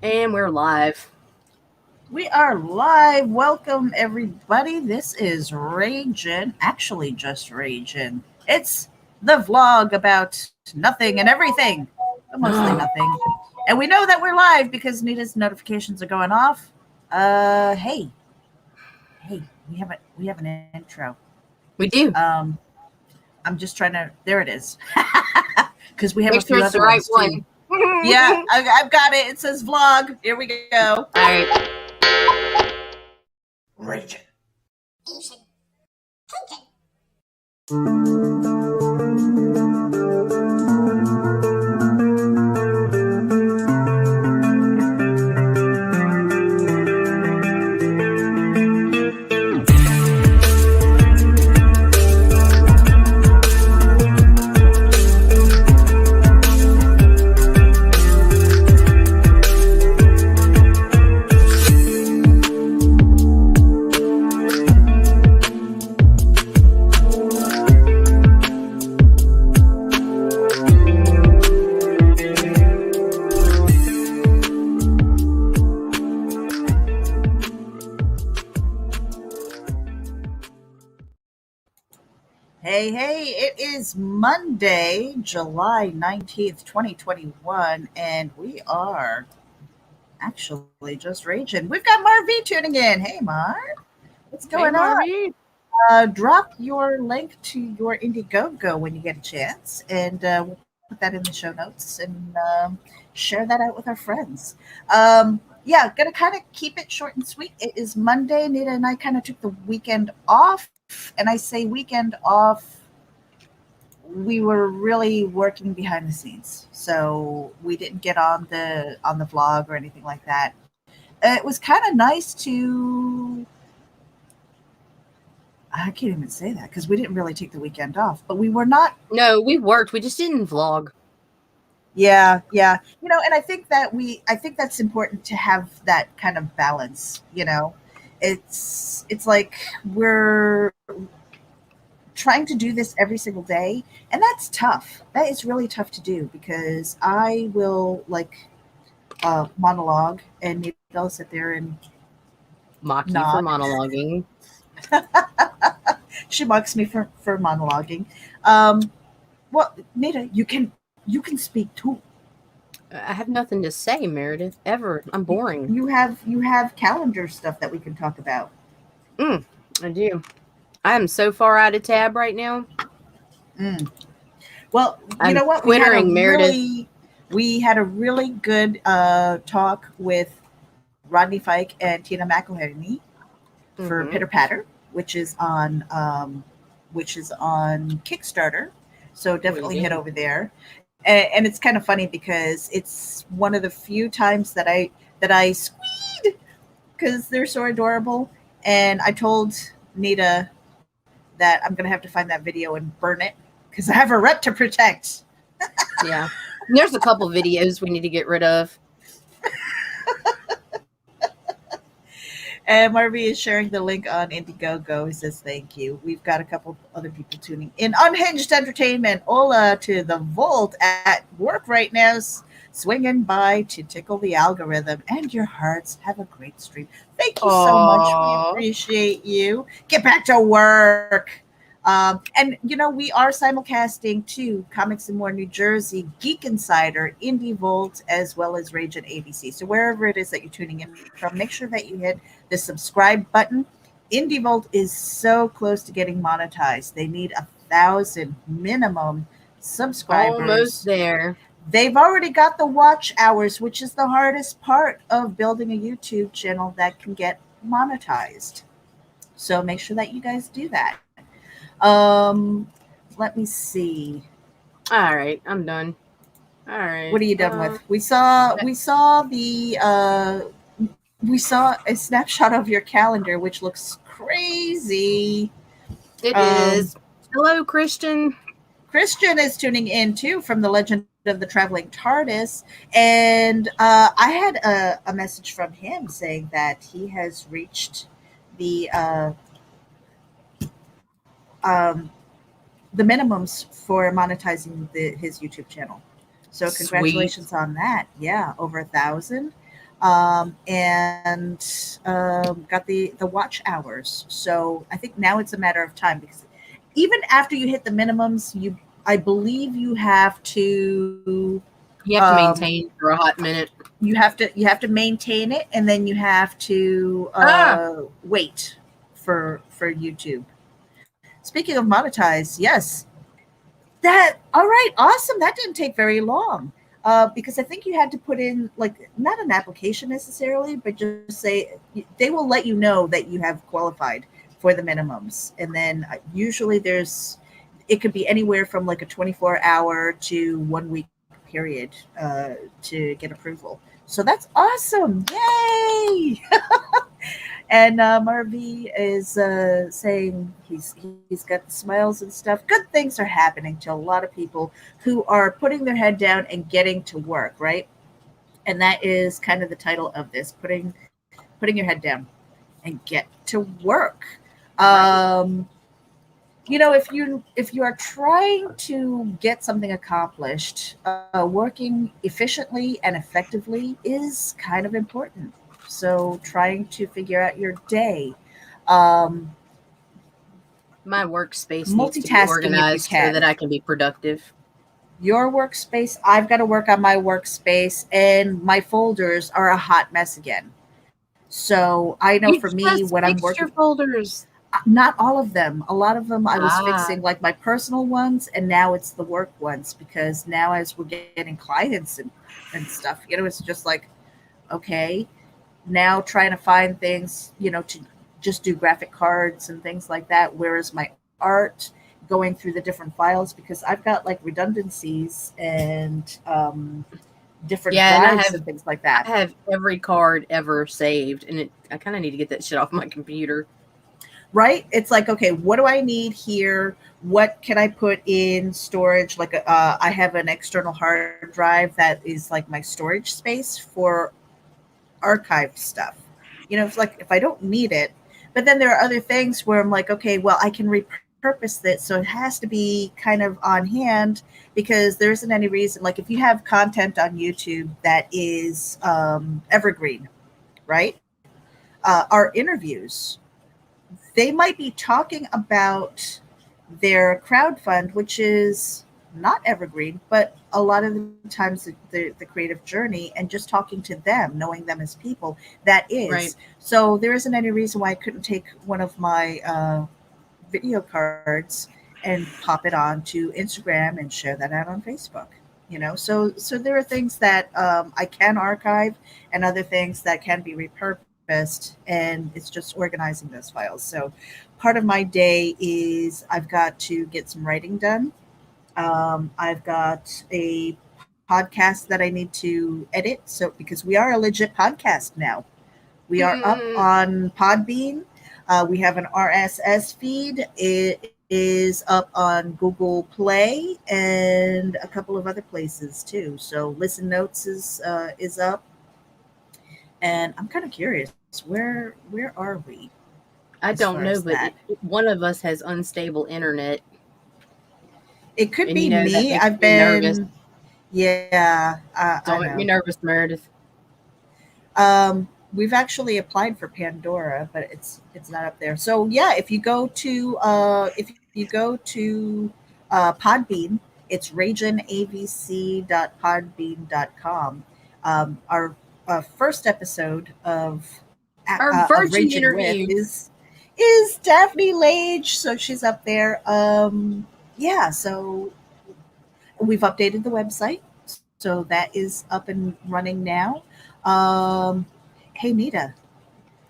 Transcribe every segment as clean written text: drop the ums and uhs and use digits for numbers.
And we're live. We are live. Welcome, everybody. This is Ragin. Actually, just Ragin. It's the vlog about nothing and everything, but mostly nothing. And we know that we're live because Nita's notifications are going off. Hey, we have an intro. We do. I'm just trying to. There it is. Because we have Make a sure few it's the other right ones one. too. Yeah, I've got it. It says vlog. Here we go. All right. Ragin. Hey, it is Monday, July 19th, 2021, and we are actually just raging. We've got Marv tuning in. Hey, Marv, what's Hey, going on? Marvy. Drop your link to your Indiegogo when you get a chance, and we'll put that in the show notes and share that out with our friends. Yeah, gonna kind of keep it short and sweet. It is Monday. Nita and I kind of took the weekend off, and I say weekend off, we were really working behind the scenes, so we didn't get on the vlog or anything like that. It was kind of nice to, I can't even say that because we didn't really take the weekend off, but we were not. No, we worked. We just didn't vlog. Yeah, and I think that's important to have that kind of balance. It's like we're trying to do this every single day, and that's tough. That is really tough to do because I will like monologue, and Nita will sit there and Mock you for nod. monologuing. She mocks me for monologuing. Um, well, Nita, you can speak too. I have nothing to say, Meredith. Ever. I'm boring. You have calendar stuff that we can talk about. Mm, I do. I am so far out of tab right now. Mm. Well, you I'm know what? twittering, Meredith. We had a really good talk with Rodney Fike and Tina McElhenney for Pitter Mm-hmm. Patter, which is on Kickstarter. So We definitely head do. over there. And it's kind of funny because it's one of the few times that I squeed because they're so adorable. And I told Nita that I'm gonna have to find that video and burn it because I have a rep to protect. Yeah. There's a couple videos we need to get rid of. And Marvy is sharing the link on Indiegogo. He says thank you. We've got a couple other people tuning in. Unhinged Entertainment, Ola to the Vault at work right now, swinging by to tickle the algorithm. And your hearts have a great stream. Thank you so much. We Aww. appreciate you. Get back to work. And we are simulcasting to Comics and More New Jersey, Geek Insider, Indie Volt, as well as Rage and ABC. So wherever it is that you're tuning in from, make sure that you hit the subscribe button. Indie Volt is so close to getting monetized. They need 1,000 minimum Almost subscribers. there. They've already got the watch hours, which is the hardest part of building a YouTube channel that can get monetized. So make sure that you guys do that. Um, Let me see. All right. I'm done. All What right. are you done with? We saw a snapshot of your calendar, which looks crazy. It Um, is. Hello, Christian. Christian is tuning in too from the Legend of the Traveling TARDIS, and I had a message from him saying that he has reached the um, the minimums for monetizing his YouTube channel. So Sweet. congratulations on that. Yeah, over 1,000. and got the watch hours. So I think now it's a matter of time because even after you hit the minimums, I believe You have to um, maintain for a hot minute. you have to maintain it, and then you have to Ah, wait for YouTube. Speaking of monetize, yes, that all right, awesome. That didn't take very long. Because I think you had to put in like not an application necessarily, but just say they will let you know that you have qualified for the minimums, and then usually it could be anywhere from like a 24-hour to 1 week period to get approval. So that's awesome! Yay! And Marv is saying he's got the smiles and stuff. Good things are happening to a lot of people who are putting their head down and getting to work, right? And that is kind of the title of this: putting your head down and get to work. right. Um, if you are trying to get something accomplished, working efficiently and effectively is kind of important. So trying to figure out your day, um, My workspace needs to be multitasking if you organized so that can. I can be productive. Your workspace, I've got to work on my workspace, and my folders are a hot mess again. So I know You for me, just when I'm fixed your working, folders. not all of them. A lot of them I was Ah, fixing like my personal ones, and now it's the work ones because now as we're getting clients and stuff, it's just like, okay, now trying to find things, to just do graphic cards and things like that. Where is my art? Going through the different files because I've got like redundancies and different yeah, and drives and things like that. I have every card ever saved, and I kind of need to get that shit off my computer. Right? It's like, okay, what do I need here? What can I put in storage? Like, I have an external hard drive that is like my storage space for archived stuff. It's like if I don't need it, but then there are other things where I'm like, okay, well, I can repurpose it. So it has to be kind of on hand because there isn't any reason. Like if you have content on YouTube that is evergreen, right? Our interviews, they might be talking about their crowd fund, which is not evergreen, but a lot of the times the creative journey and just talking to them, knowing them as people, that Right. is. So there isn't any reason why I couldn't take one of my video cards and pop it on to Instagram and share that out on Facebook. So there are things that I can archive and other things that can be repurposed, and it's just organizing those files. So part of my day is I've got to get some writing done. I've got a podcast that I need to edit. So because we are a legit podcast now, we are up Mm, on Podbean. We have an RSS feed. It is up on Google Play and a couple of other places too. So Listen Notes is up, and I'm kind of curious where are we I as don't far know, as but that? one of us has unstable internet, It could and be that me. makes I've me nervous. been yeah, I Don't make me know. nervous, Meredith. We've actually applied for Pandora, but it's not up there. So yeah, if you go to Podbean, it's raginabc.podbean.com. Our first episode Our of virgin Raging With interview. is Daphne Lage, so she's up there. Yeah, so we've updated the website, so that is up and running now. Um, hey, Nita,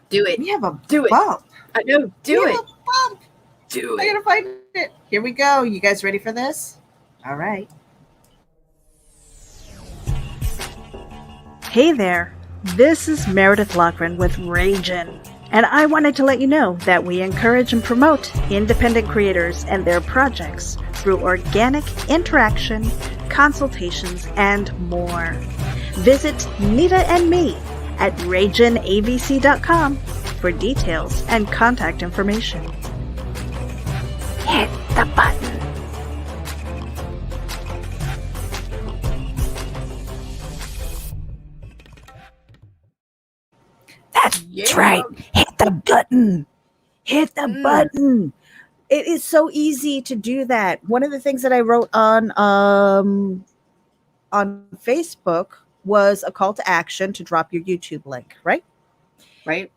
Do it. we have a Do it. bump. I know. We Do have it. a bump. Do I it. gotta find it. Here we go. You guys ready for this? All right. Hey there. This is Meredith Lochran with Ragin, and I wanted to let you know that we encourage and promote independent creators and their projects through organic interaction, consultations, and more. Visit Nita and me at raginabc.com for details and contact information. Hit the button. That's Yeah. right. Hit the button. Hit the Mm. button. It is so easy to do that. One of the things that I wrote on Facebook was a call to action to drop your YouTube link, right? Right.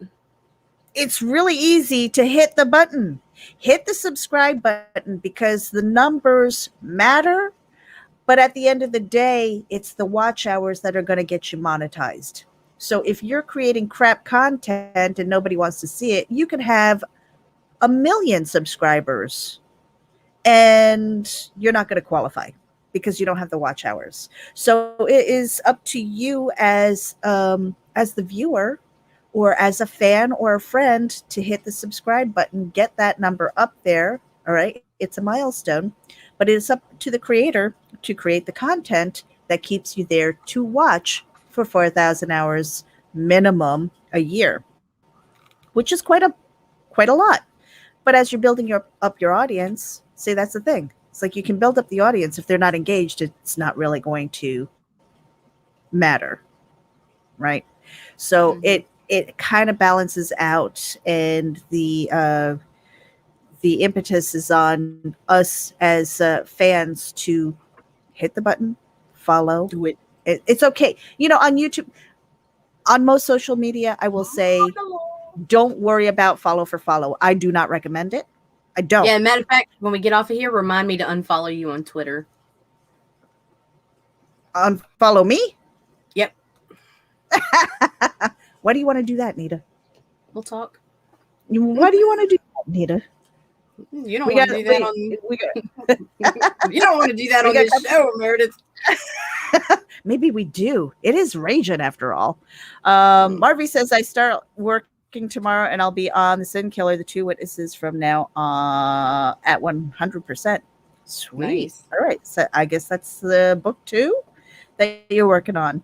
It's really easy to hit the button. Hit the subscribe button because the numbers matter, but at the end of the day, it's the watch hours that are going to get you monetized. So if you're creating crap content and nobody wants to see it, you can have 1 million subscribers and you're not going to qualify because you don't have the watch hours. So it is up to you as the viewer or as a fan or a friend to hit the subscribe button, get that number up there. All right, it's a milestone, but it is up to the creator to create the content that keeps you there to watch for 4,000 hours minimum a year, which is quite a lot. But as you're building up your audience, say that's the thing. It's like you can build up the audience. If they're not engaged, it's not really going to matter, right? So Mm-hmm. it kind of balances out, and the impetus is on us as fans to hit the button, follow. Do it. It's okay. On YouTube, on most social media, I will say, don't worry about follow for follow. I do not recommend it. I don't. Yeah, matter of fact, when we get off of here, remind me to unfollow you on Twitter. Unfollow me? Yep. Why do you want to do that, Nita? We'll talk. Why do you want to do that, Nita? You don't want to do that on. we got, You don't want to do that we on got this show, Meredith. Maybe we do. It is raging after all. Marvy says, I start working tomorrow and I'll be on The Sin Killer, The Two Witnesses from now at 100%. Sweet. Nice. All right. So I guess that's the book 2 that you're working on.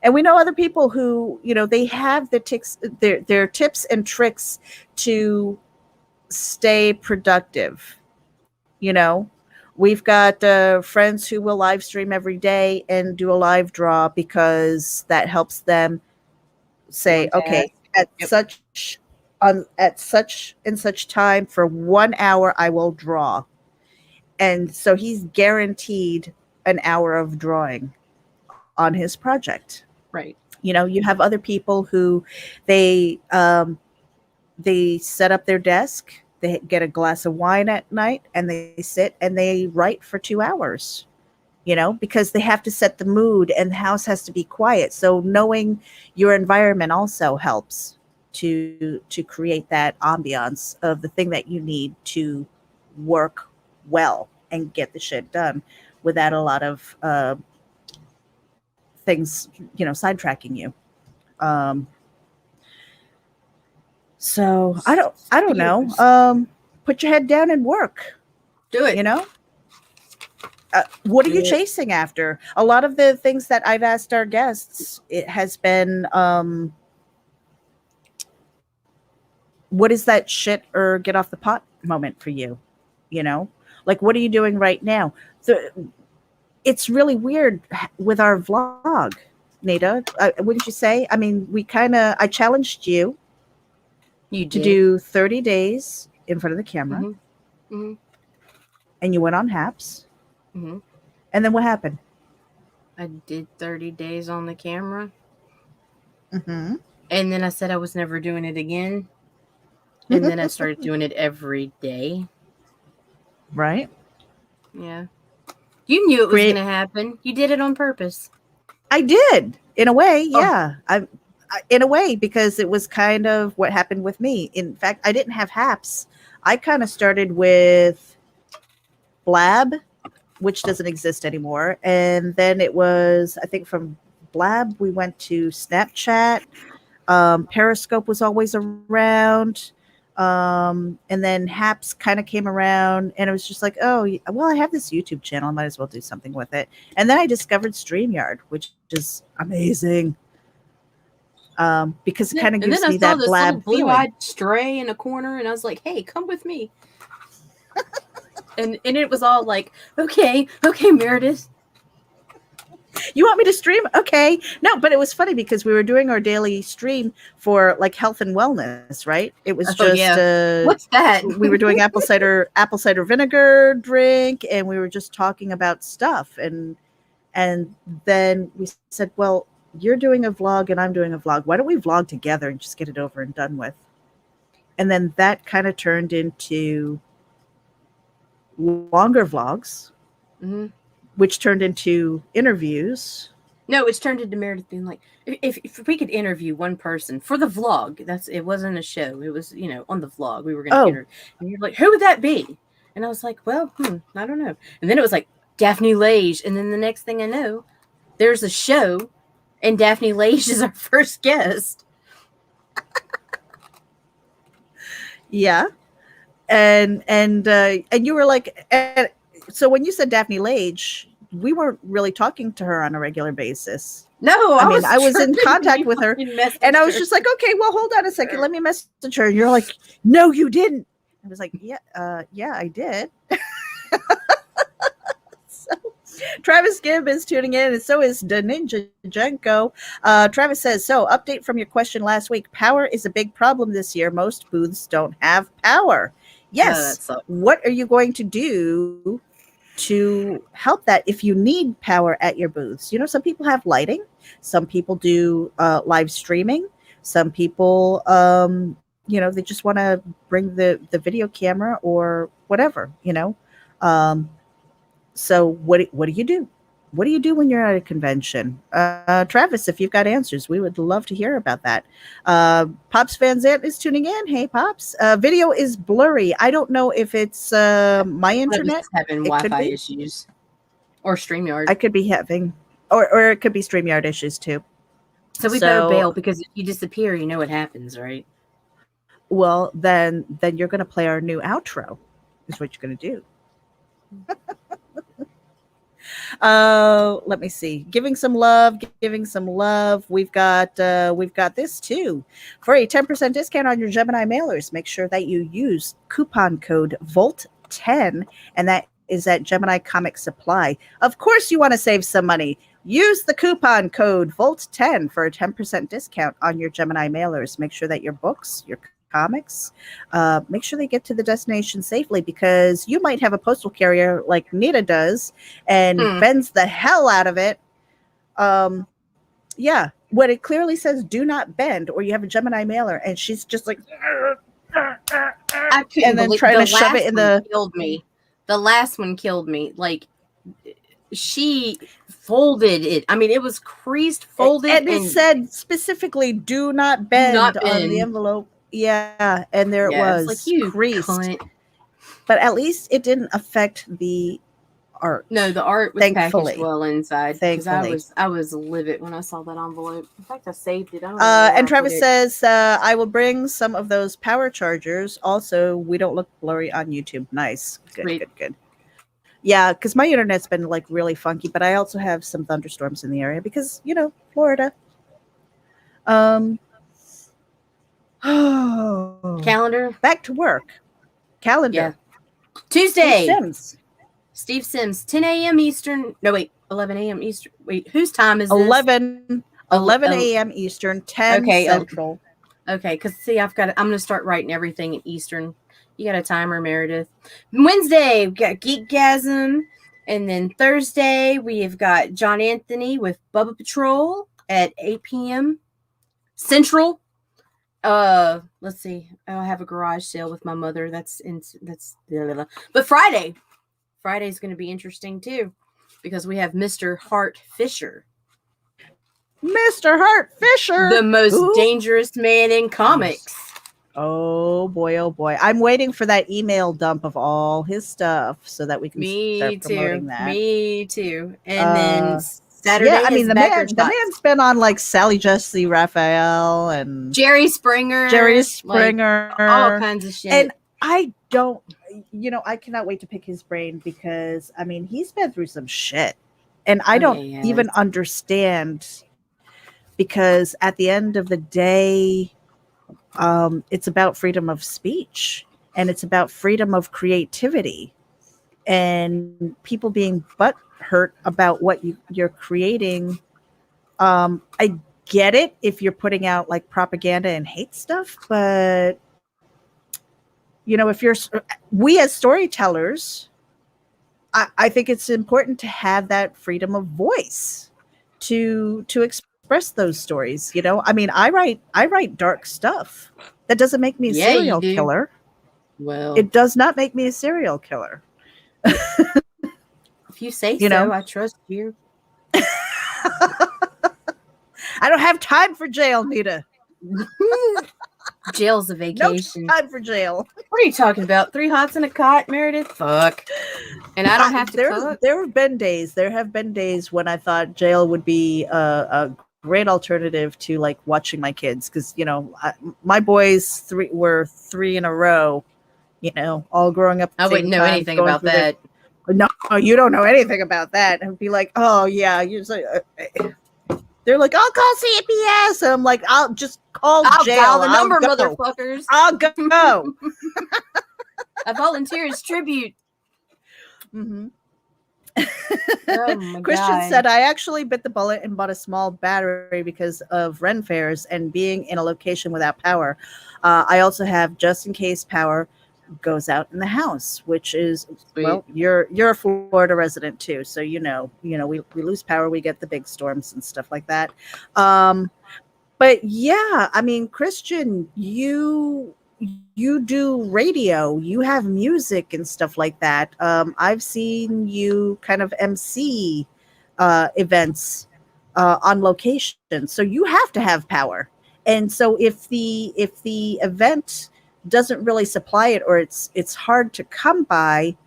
And we know other people who, they have their tips and tricks to stay productive. We've got friends who will live stream every day and do a live draw because that helps them say, okay, at such and such time for 1 hour, I will draw. And so he's guaranteed an hour of drawing on his project. Right. You have other people who they set up their desk, they get a glass of wine at night, and they sit and they write for 2 hours, because they have to set the mood and the house has to be quiet. So knowing your environment also helps to create that ambiance of the thing that you need to work well and get the shit done without a lot of things, sidetracking you. So I don't know. Put your head down and work. Do it. What are you chasing after? A lot of the things that I've asked our guests, it has been, what is that shit or get off the pot moment for you? Like, what are you doing right now? It's really weird with our vlog, Nita. Wouldn't you say? I mean, I challenged you to do 30 days in front of the camera. Mm-hmm. Mm-hmm. And you went on Haps. Mm-hmm. And then what happened? I did 30 days on the camera. Mm-hmm. And then I said I was never doing it again. And then I started doing it every day. Right? Yeah. You knew it was going to happen. You did it on purpose. I did. In a way, yeah. In a way, because it was kind of what happened with me. In fact, I didn't have Haps. I kind of started with Blab, which doesn't exist anymore. And then it was, I think from Blab, we went to Snapchat. Periscope was always around. And then Haps kind of came around, and it was just like, oh, well, I have this YouTube channel. I might as well do something with it. And then I discovered StreamYard, which is amazing. Because it kind of gives me that Blab feeling. Blue-eyed stray in a corner, and I was like, hey, come with me. and it was all like, okay, Meredith. You want me to stream? Okay. No, but it was funny because we were doing our daily stream for like health and wellness, right? It was Oh just yeah. What's that? we were doing apple cider vinegar drink, and we were just talking about stuff, and then we said, well, you're doing a vlog and I'm doing a vlog. Why don't we vlog together and just get it over and done with? And then that kind of turned into longer vlogs, Hmm. which turned into interviews. No, it's turned into Meredith being like, if we could interview one person for the vlog, it wasn't a show. It was, on the vlog we were going to Oh, interview. And you're like, who would that be? And I was like, well, I don't know. And then it was like Daphne Lage. And then the next thing I know, there's a show and Daphne Lage is our first guest. yeah. And you were like, so when you said Daphne Lage, we weren't really talking to her on a regular basis. No, I mean, I was in contact with her, and I was just like, okay, well, hold on a second, let me message her. And you're like, no, you didn't. I was like, yeah, I did. So, Travis Gibb is tuning in, and so is Daninja Jenko. Travis says, so update from your question last week. Power is a big problem this year. Most booths don't have power. Yes. What are you going to do to help that if you need power at your booths? Some people have lighting. Some people do live streaming. Some people, they just want to bring the video camera or whatever, So what do you do? What do you do when you're at a convention? Travis, if you've got answers, we would love to hear about that. Pops Van Zant is tuning in. Hey, Pops. Video is blurry. I don't know if it's my internet. Having Wi-Fi issues. Or StreamYard. I could be having, or it could be StreamYard issues too. So we better bail, because if you disappear, you know what happens, right? Well, then you're going to play our new outro, is what you're going to do. Let me see. Giving some love. We've got this too. For a 10% discount on your Gemini mailers, make sure that you use coupon code VOLT10, and that is at Gemini Comic Supply. Of course, you want to save some money. Use the coupon code VOLT10 for a 10% discount on your Gemini mailers. Make sure that your books, your comics, make sure they get to the destination safely, because you might have a postal carrier like Nita does and bends the hell out of it. Yeah, what it clearly says, do not bend, or you have a Gemini mailer and she's just like, and then trying to shove it in the. Killed me. The last one killed me. Like, she folded it. I mean, it was creased, folded, and it said specifically, do not bend, on the envelope. Yeah, and there it was, like, you creased. Cunt. But at least it didn't affect the art. No, the art was Thankfully. packaged well inside. Thankfully. I was livid when I saw that envelope. In fact, I saved it. And Travis says, I will bring some of those power chargers. Also, we don't look blurry on YouTube. Nice. Good. Yeah, because my internet's been like really funky, but I also have some thunderstorms in the area because, Florida. Calendar. Back to work. Calendar. Yeah. Tuesday. Steve Sims, 10 a.m. Eastern. No, wait, 11 a.m. Eastern. Wait, whose time is this? 11 a.m. Eastern, 10 Central. Okay, because see, I'm going to start writing everything in Eastern. You got a timer, Meredith. Wednesday, we got Geekgasm. And then Thursday, we have got John Anthony with Bubba Patrol at 8 p.m. Central. Let's see. I'll have a garage sale with my mother. But Friday's going to be interesting too, because we have Mr. Hart Fisher. Mr. Hart Fisher, the most dangerous man in comics. Oh boy. I'm waiting for that email dump of all his stuff so that we can start promoting that. Me too. And then Saturday, I mean, the man's been on like Sally Jesse Raphael and Jerry Springer, like, all kinds of shit. And I don't, I cannot wait to pick his brain, because I mean, he's been through some shit, and I don't even understand, because at the end of the day, it's about freedom of speech, and it's about freedom of creativity, and people being butt hurt about what you're creating. I get it if you're putting out like propaganda and hate stuff, but if we as storytellers, I think it's important to have that freedom of voice to express those stories. I mean, I write dark stuff. That doesn't make me a Yeah, serial you do. killer. Well, It does not make me a serial killer. if you say You know, so, I trust you. I don't have time for jail, Nita. Jail's a No vacation. time for jail. What are you talking about? 3 hots and a cot, Meredith? Fuck. And I don't have to There, cook? there have been days. There have been days when I thought jail would be a great alternative to like watching my kids, because my boys were three in a row. All growing up at the I same wouldn't know time, anything going about through their. that. No, you don't know anything about that. And be like, oh yeah, you're so, they're like, I'll call CPS. And I'm like, I'll just call I'll dial jail. the I'll number, go. motherfuckers. I'll go. I volunteer as tribute. Mm-hmm. Oh my Christian god. said, I actually bit the bullet and bought a small battery because of Ren fairs and being in a location without power. I also have just in case power goes out in the house, which is, Sweet. well, you're a Florida resident too, so we lose power, we get the big storms and stuff like that. But yeah, I mean, Christian, you do radio, you have music and stuff like that. I've seen you kind of MC events on location, so you have to have power. And so if the event doesn't really supply it, or it's hard to come by,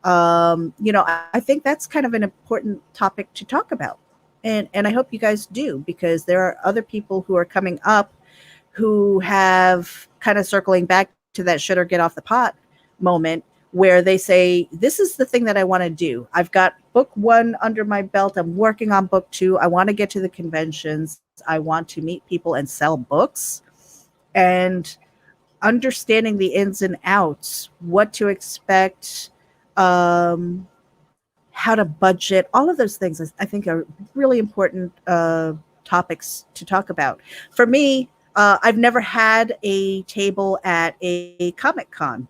I think that's kind of an important topic to talk about. And I hope you guys do, because there are other people who are coming up who have kind of circling back to that shit or get off the pot moment, where they say, this is the thing that I want to do. I've got book 1 under my belt. I'm working on book 2. I want to get to the conventions. I want to meet people and sell books. And understanding the ins and outs, what to expect, how to budget, all of those things I think are really important topics to talk about. For me, I've never had a table at a Comic Con,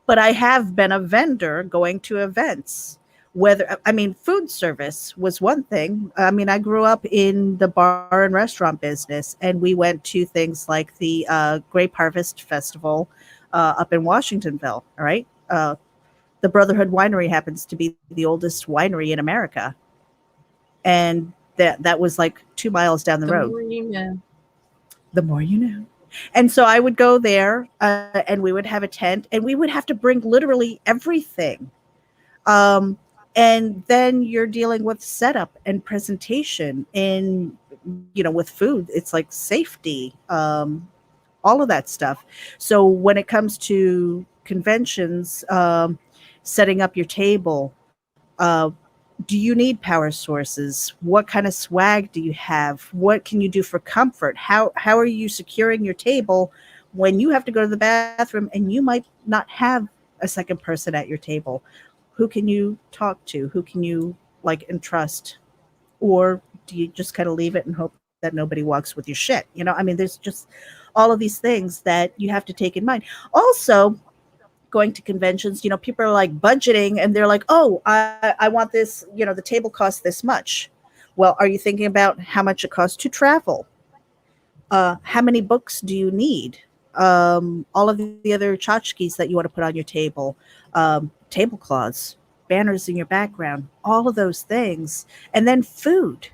but I have been a vendor going to events. Food service was one thing. I mean, I grew up in the bar and restaurant business, and we went to things like the Grape Harvest Festival up in Washingtonville. All right. The Brotherhood Winery happens to be the oldest winery in America. And that was like 2 miles down the road. More you know. The more you know. And so I would go there, and we would have a tent, and we would have to bring literally everything. And then you're dealing with setup and presentation, and, with food, it's like safety, all of that stuff. So when it comes to conventions, setting up your table, do you need power sources? What kind of swag do you have? What can you do for comfort? How are you securing your table when you have to go to the bathroom and you might not have a second person at your table? Who can you talk to? Who can you entrust? Or do you just kind of leave it and hope that nobody walks with your shit? I mean, there's just all of these things that you have to take in mind. Also, going to conventions, people are like budgeting, and they're like, oh, I want this, the table costs this much. Well, are you thinking about how much it costs to travel? How many books do you need? All of the other tchotchkes that you want to put on your table, tablecloths, banners in your background, all of those things. And then food.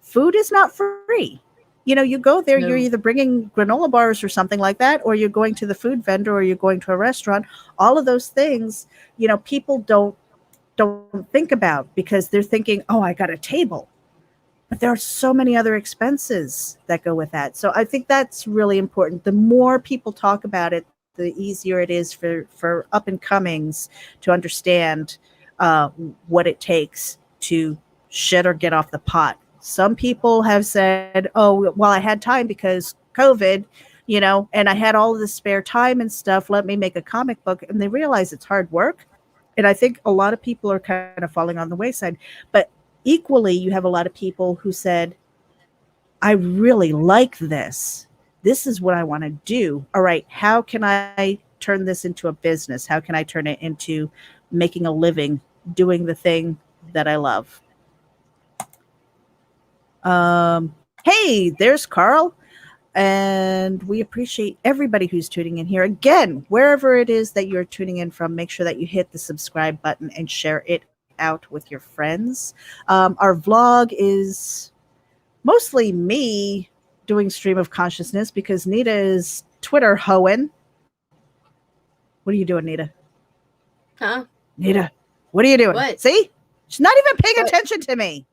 Food is not free. You go there, you're No. either bringing granola bars or something like that, or you're going to the food vendor, or you're going to a restaurant. All of those things, people don't think about, because they're thinking, oh, I got a table. But there are so many other expenses that go with that. So I think that's really important. The more people talk about it, the easier it is for up and comings to understand what it takes to shit or get off the pot. Some people have said, oh, well, I had time because COVID, and I had all of the spare time and stuff. Let me make a comic book. And they realize it's hard work. And I think a lot of people are kind of falling on the wayside. But equally, you have a lot of people who said, I really like this. This is what I want to do. All right, how can I turn this into a business? How can I turn it into making a living doing the thing that I love? Hey, there's Carl. And we appreciate everybody who's tuning in here. Again, wherever it is that you're tuning in from, make sure that you hit the subscribe button and share it out with your friends. Our vlog is mostly me doing stream of consciousness because Nita is Twitter hoeing. What are you doing, Nita? Huh? Nita, what are you doing? What? See? She's not even paying What? attention to me.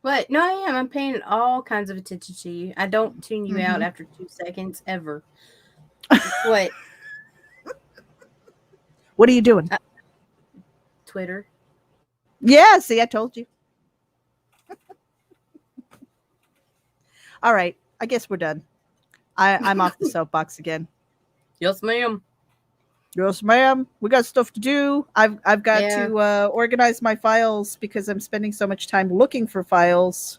What? No, I am. I'm paying all kinds of attention to you. I don't tune you out after 2 seconds ever. What? What are you doing? Twitter. Yeah, see, I told you. All right, I guess we're done. I'm off the soapbox again. Yes, ma'am. Yes, ma'am. We got stuff to do. I've got Yeah. to organize my files because I'm spending so much time looking for files.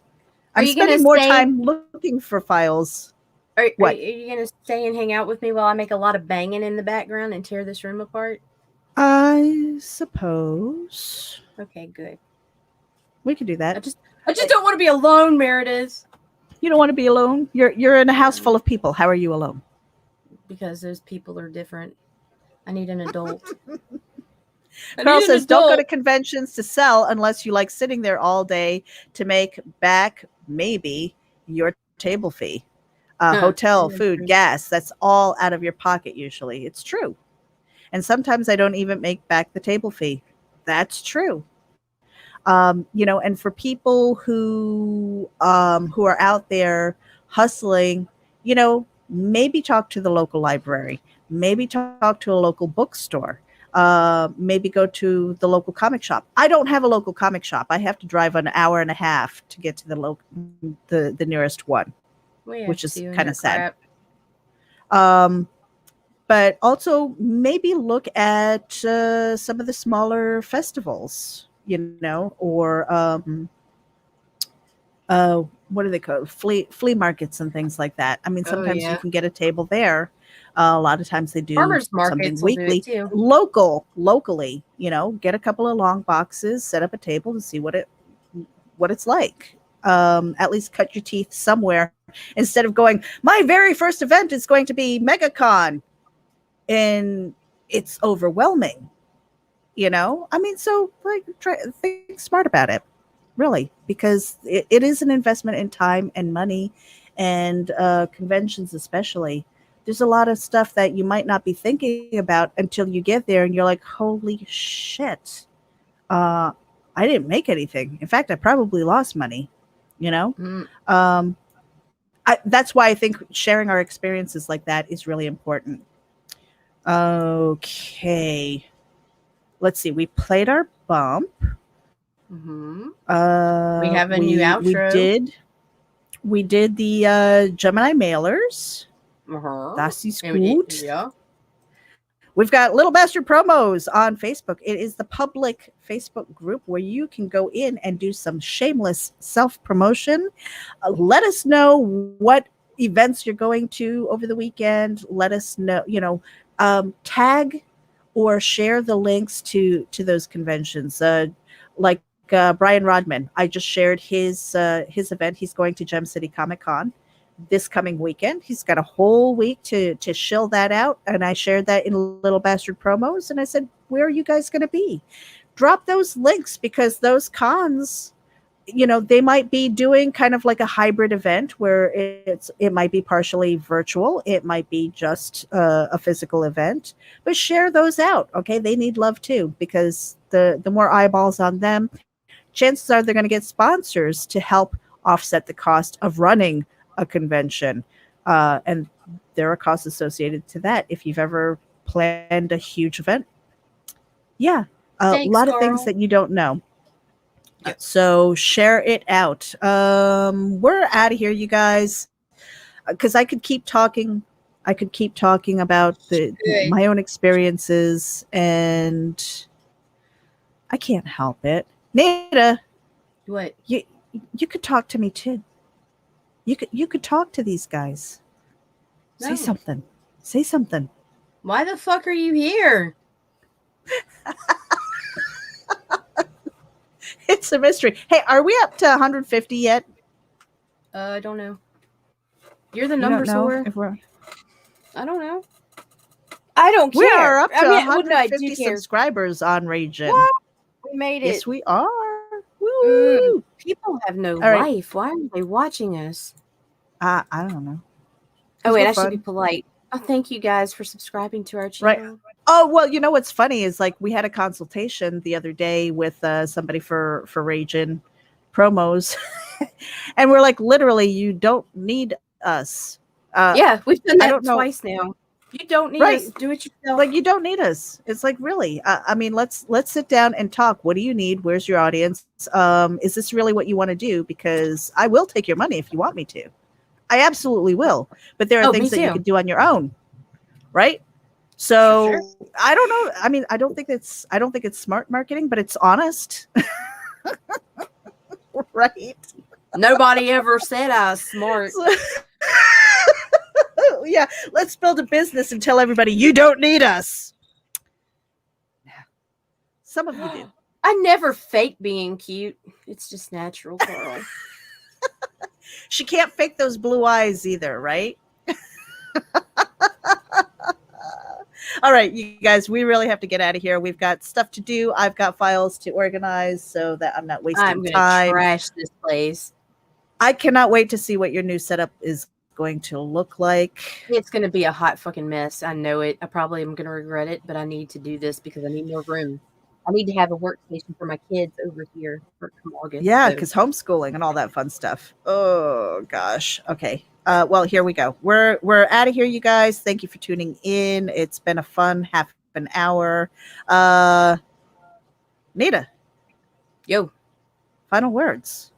I'm you gonna spending more stay- time looking for files. Are you going to stay and hang out with me while I make a lot of banging in the background and tear this room apart? I suppose Okay, good. we could do that. I just don't want to be alone, Meredith. You don't want to be alone? You're in a house full of people. How are you alone? Because those people are different. I need an adult. Carl says, don't go to conventions to sell unless you like sitting there all day to make back maybe your table fee. Hotel, food, gas, that's all out of your pocket usually. It's true. And sometimes I don't even make back the table fee. That's true. And for people who are out there hustling, maybe talk to the local library, maybe talk to a local bookstore, maybe go to the local comic shop. I don't have a local comic shop. I have to drive an hour and a half to get to the nearest one, which is kind of sad. But also maybe look at some of the smaller festivals, or what are they called? Flea markets and things like that. I mean, sometimes you can get a table there. A lot of times they do farmers something markets weekly, too. locally. Get a couple of long boxes, set up a table to see what it's like. At least cut your teeth somewhere instead of going. My very first event is going to be MegaCon, and it's overwhelming. I mean, so think smart about it, really, because it is an investment in time and money, and conventions especially. There's a lot of stuff that you might not be thinking about until you get there and you're like, holy shit, I didn't make anything. In fact, I probably lost money, that's why I think sharing our experiences like that is really important. Okay. Let's see. We played our bump. Mm-hmm. We have a new outro. We did the Gemini mailers. Das ist gut. Yeah. We've got Little Bastard promos on Facebook. It is the public Facebook group where you can go in and do some shameless self-promotion. Let us know what events you're going to over the weekend. Let us know, tag or share the links to those conventions. Like Brian Rodman, I just shared his event. He's going to Gem City Comic Con this coming weekend. He's got a whole week to shill that out, and I shared that in Little Bastard promos. And I said, where are you guys going to be? Drop those links, because those cons, they might be doing kind of like a hybrid event where it might be partially virtual, it might be just a physical event, but share those out. Okay, they need love too, because the more eyeballs on them, chances are they're going to get sponsors to help offset the cost of running a convention, and there are costs associated to that if you've ever planned a huge event. Thanks, a lot of things that you don't know. Yep. So share it out. We're out of here, you guys, because I could keep talking about my own experiences, and I can't help it. Nita, What? you could talk to me too. You could talk to these guys. Say No. something. Say something. Why the fuck are you here? It's a mystery. Hey, are we up to 150 yet? I don't know. You're the You numbers don't know whore. if we're. I don't know. I don't We care. are up to I mean, well, no, I 150 do care. subscribers on Ragin. What? We made it. Yes, we are. Woo! People have no All right. life. Why are they watching us? I don't know. Oh, wait, we're I should be fun. polite. Oh, thank you guys for subscribing to our Right. channel. Oh, well, you know what's funny is like we had a consultation the other day with somebody for Ragin promos, and we're like, literally, you don't need us. Yeah, we've done I that don't know. twice now. You don't need Right. us. Do it yourself. Like you don't need us. It's like really. I mean, let's sit down and talk. What do you need? Where's your audience? Is this really what you want to do? Because I will take your money if you want me to. I absolutely will. But there are things that you can do on your own, right? So Sure. I don't know. I mean, I don't think it's smart marketing, but it's honest, right? Nobody ever said I was smart. Yeah, let's build a business and tell everybody you don't need us. Some of you do. I never fake being cute. It's just natural, Carl. She can't fake those blue eyes either, right? All right, you guys, we really have to get out of here. We've got stuff to do. I've got files to organize so that I'm not wasting I'm going to time. trash this place. I cannot wait to see what your new setup is going to look like. It's going to be a hot fucking mess. I know it. I probably am going to regret it, but I need to do this because I need more room. I need to have a workstation for my kids over here for August. Yeah, because homeschooling and all that fun stuff. Oh gosh. Okay. Well, here we go. We're out of here, you guys. Thank you for tuning in. It's been a fun half an hour. Nita. Yo. Final words.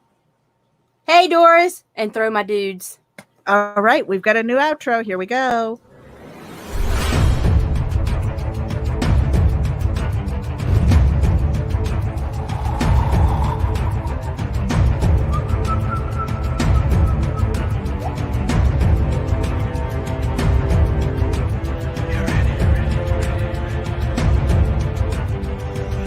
Hey, Doris, and throw my dudes. All right, we've got a new outro. Here we go.